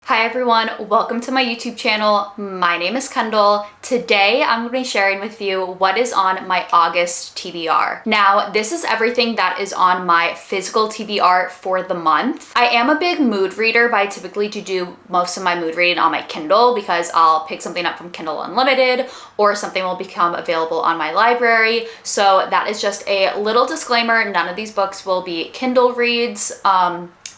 Hi everyone, welcome to my YouTube channel. My name is Kendall. Today I'm going to be sharing with you what is on my August TBR. Now, this is everything that is on my physical TBR for the month. I am a big mood reader, but I typically do most of my mood reading on my Kindle because I'll pick something up from Kindle Unlimited or something will become available on my library. So that is just a little disclaimer. None of these books will be Kindle reads.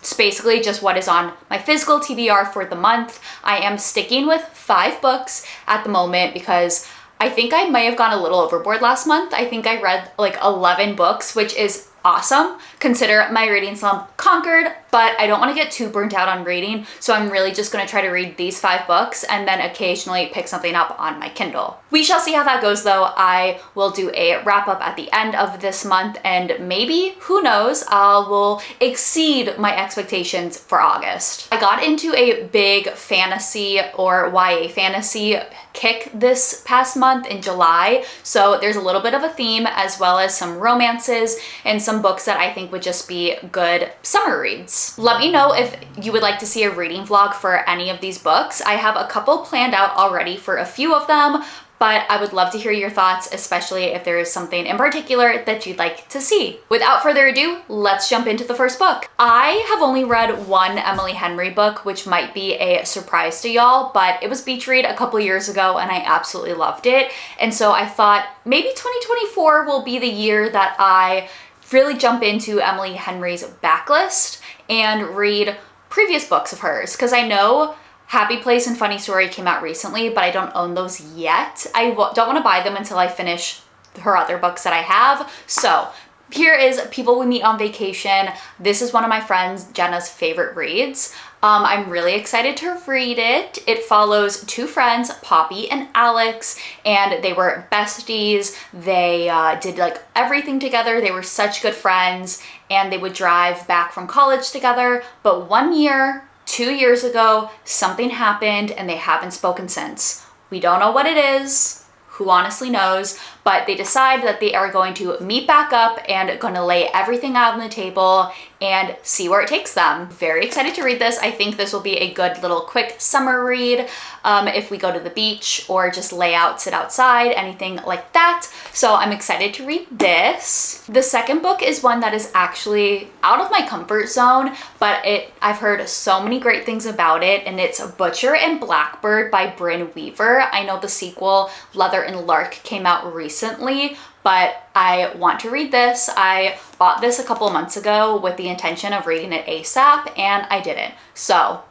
It's basically just what is on my physical TBR for the month. I am sticking with 5 books at the moment because I think I may have gone a little overboard last month. I think I read like 11 books, which is awesome. Consider my reading slump conquered, but I don't want to get too burnt out on reading. So I'm really just going to try to read these 5 books and then occasionally pick something up on my Kindle. We shall see how that goes though. I will do a wrap up at the end of this month and maybe, who knows, I will exceed my expectations for August. I got into a big fantasy or YA fantasy kick this past month in July. So there's a little bit of a theme as well as some romances and some books that I think would just be good summer reads. Let me know if you would like to see a reading vlog for any of these books. I have a couple planned out already for a few of them, but I would love to hear your thoughts, especially if there is something in particular that you'd like to see. Without further ado, let's jump into the first book. I have only read one Emily Henry book, which might be a surprise to y'all, but it was beach read a couple years ago and I absolutely loved it. And so I thought maybe 2024 will be the year that I really jump into Emily Henry's backlist and read previous books of hers, because I know Happy Place and Funny Story came out recently, but I don't own those yet. I don't want to buy them until I finish her other books that I have. So here is People We Meet on Vacation. This is one of my friends, Jenna's favorite reads. I'm really excited to read it. It follows 2 friends, Poppy and Alex, and they were besties. They did like everything together. They were such good friends and they would drive back from college together. But 1 year, 2 years ago, something happened and they haven't spoken since. We don't know what it is. Who honestly knows? But they decide that they are going to meet back up and going to lay everything out on the table and see where it takes them. Very excited to read this. I think this will be a good little quick summer read if we go to the beach or just lay out, sit outside, anything like that. So I'm excited to read this. The second book is one that is actually out of my comfort zone, but I've heard so many great things about it, and it's Butcher and Blackbird by Brynne Weaver. I know the sequel, Leather and Lark, came out recently, but I want to read this. I bought this a couple months ago with the intention of reading it ASAP, and I didn't. So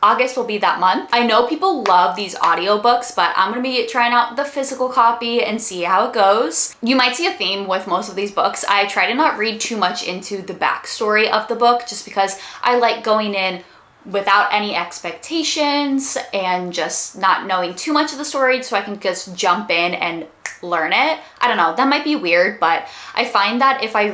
August will be that month. I know people love these audiobooks, but I'm gonna be trying out the physical copy and see how it goes. You might see a theme with most of these books. I try to not read too much into the backstory of the book just because I like going in without any expectations and just not knowing too much of the story so I can just jump in and learn it. I don't know, that might be weird, but I find that if I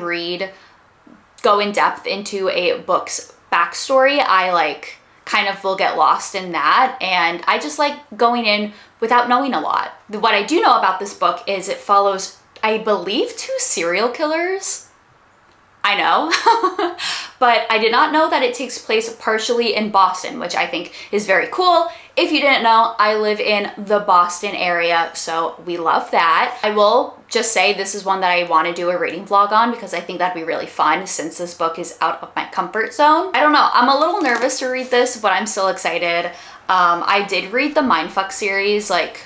go in depth into a book's backstory, I kind of will get lost in that, and I just like going in without knowing a lot. What I do know about this book is it follows, I believe, 2 serial killers. I know, but I did not know that it takes place partially in Boston, which I think is very cool. If you didn't know, I live in the Boston area, so we love that. I will just say this is one that I want to do a reading vlog on because I think that'd be really fun since this book is out of my comfort zone. I don't know, I'm a little nervous to read this, but I'm still excited. I did read the Mindfuck series like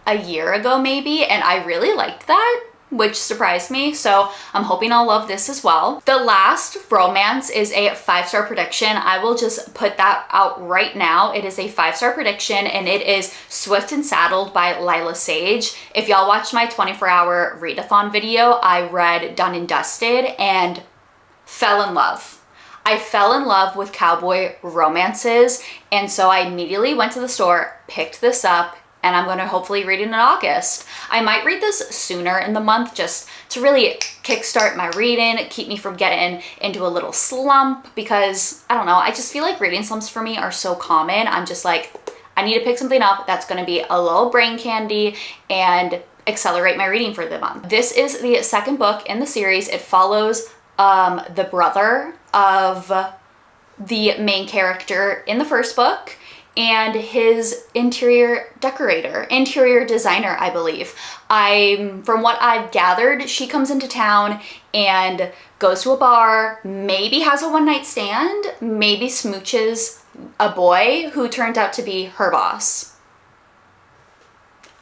a year ago maybe, and I really liked that, which surprised me, so I'm hoping I'll love this as well. The last romance is a 5-star prediction. I will just put that out right now. It is a 5-star prediction, and it is Swift and Saddled by Lyla Sage. If y'all watched my 24-hour readathon video, I read Done and Dusted and fell in love. I fell in love with cowboy romances, and so I immediately went to the store, picked this up, and I'm going to hopefully read it in August. I might read this sooner in the month just to really kickstart my reading, keep me from getting into a little slump, because I don't know, I just feel like reading slumps for me are so common. I'm just like, I need to pick something up that's going to be a little brain candy and accelerate my reading for the month. This is the second book in the series. It follows the brother of the main character in the first book, and his interior designer, I believe. From what I've gathered, she comes into town and goes to a bar, maybe has a one-night stand, maybe smooches a boy who turned out to be her boss.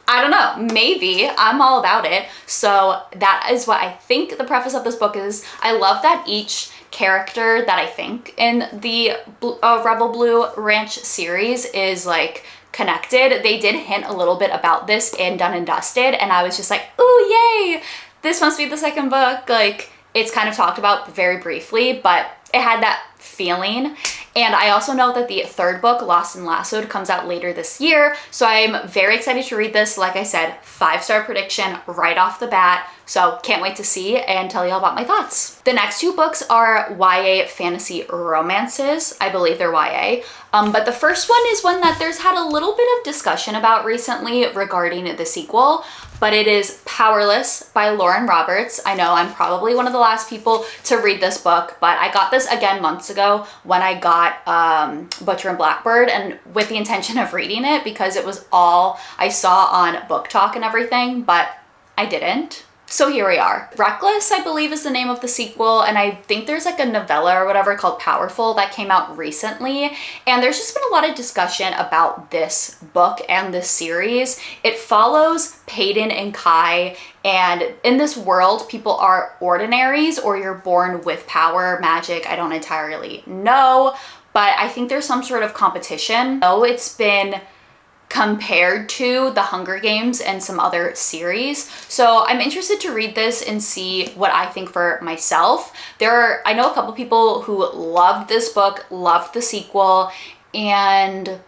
I don't know, maybe. I'm all about it. So that is what I think the preface of this book is. I love that each character that I think in the Rebel Blue Ranch series is like connected. They did hint a little bit about this in Done and Dusted, and I was just like, ooh, yay! This must be the second book. Like, it's kind of talked about very briefly, but it had that feeling. And I also know that the third book, Lost and Lassoed, comes out later this year. So I'm very excited to read this. Like I said, 5-star prediction right off the bat. So can't wait to see and tell you all about my thoughts. The next two books are YA fantasy romances. I believe they're YA. But the first one is one that there's had a little bit of discussion about recently regarding the sequel, but it is Powerless by Lauren Roberts. I know I'm probably one of the last people to read this book, but I got this again months ago when I got Butcher and Blackbird, and with the intention of reading it because it was all I saw on Book Talk and everything, but I didn't. So here we are. Reckless, I believe, is the name of the sequel, and I think there's like a novella or whatever called Powerful that came out recently, and there's just been a lot of discussion about this book and this series. It follows Peyton and Kai, and in this world, people are ordinaries, or you're born with power, magic, I don't entirely know, but I think there's some sort of competition. Oh, it's been compared to the Hunger Games and some other series. So I'm interested to read this and see what I think for myself. I know a couple people who loved this book, loved the sequel, and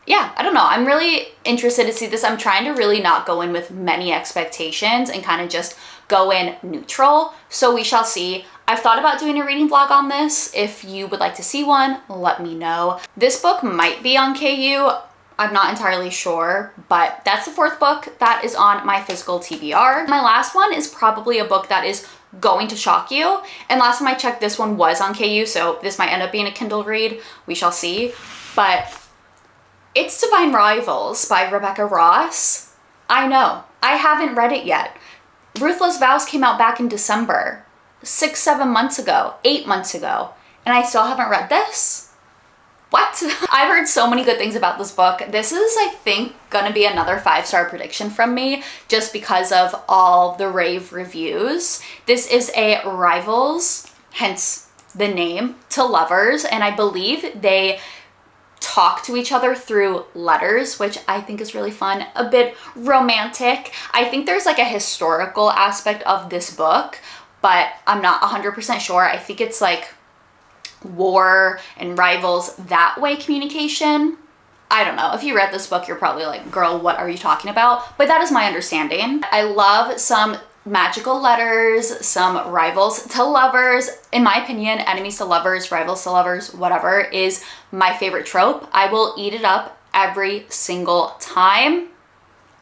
yeah, I don't know. I'm really interested to see this. I'm trying to really not go in with many expectations and kind of just go in neutral. So we shall see. I've thought about doing a reading vlog on this. If you would like to see one, let me know. This book might be on KU. I'm not entirely sure, but that's the fourth book that is on my physical TBR. My last one is probably a book that is going to shock you. And last time I checked, this one was on KU, so this might end up being a Kindle read. We shall see. But it's Divine Rivals by Rebecca Ross. I know, I haven't read it yet. Ruthless Vows came out back in December, 6-7 months ago, 8 months ago, and I still haven't read this? What? I've heard so many good things about this book. This is, I think, gonna be another 5-star prediction from me just because of all the rave reviews. This is a rivals, hence the name, to lovers, and I believe they talk to each other through letters, which I think is really fun, a bit romantic. I think there's like a historical aspect of this book, but I'm not 100% sure. I think it's like war and rivals that way communication. I don't know. If you read this book, you're probably like, girl, what are you talking about? But that is my understanding. I love some magical letters, some rivals to lovers. In my opinion, enemies to lovers, rivals to lovers, whatever, is my favorite trope. I will eat it up every single time.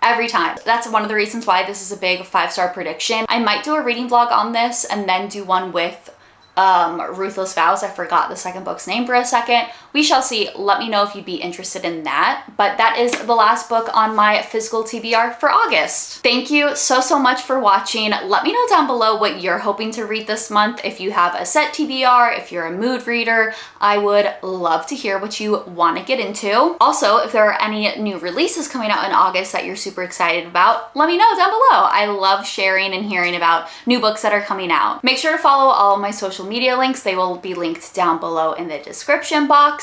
Every time. That's one of the reasons why this is a big 5-star prediction. I might do a reading vlog on this and then do one with Ruthless Vows. I forgot the second book's name for a second. We shall see. Let me know if you'd be interested in that. But that is the last book on my physical TBR for August. Thank you so much for watching. Let me know down below what you're hoping to read this month. If you have a set TBR, if you're a mood reader, I would love to hear what you want to get into. Also, if there are any new releases coming out in August that you're super excited about, let me know down below. I love sharing and hearing about new books that are coming out. Make sure to follow all of my social media links. They will be linked down below in the description box.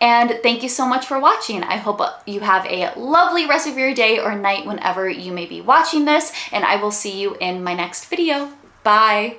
And thank you so much for watching. I hope you have a lovely rest of your day or night whenever you may be watching this, and I will see you in my next video. Bye.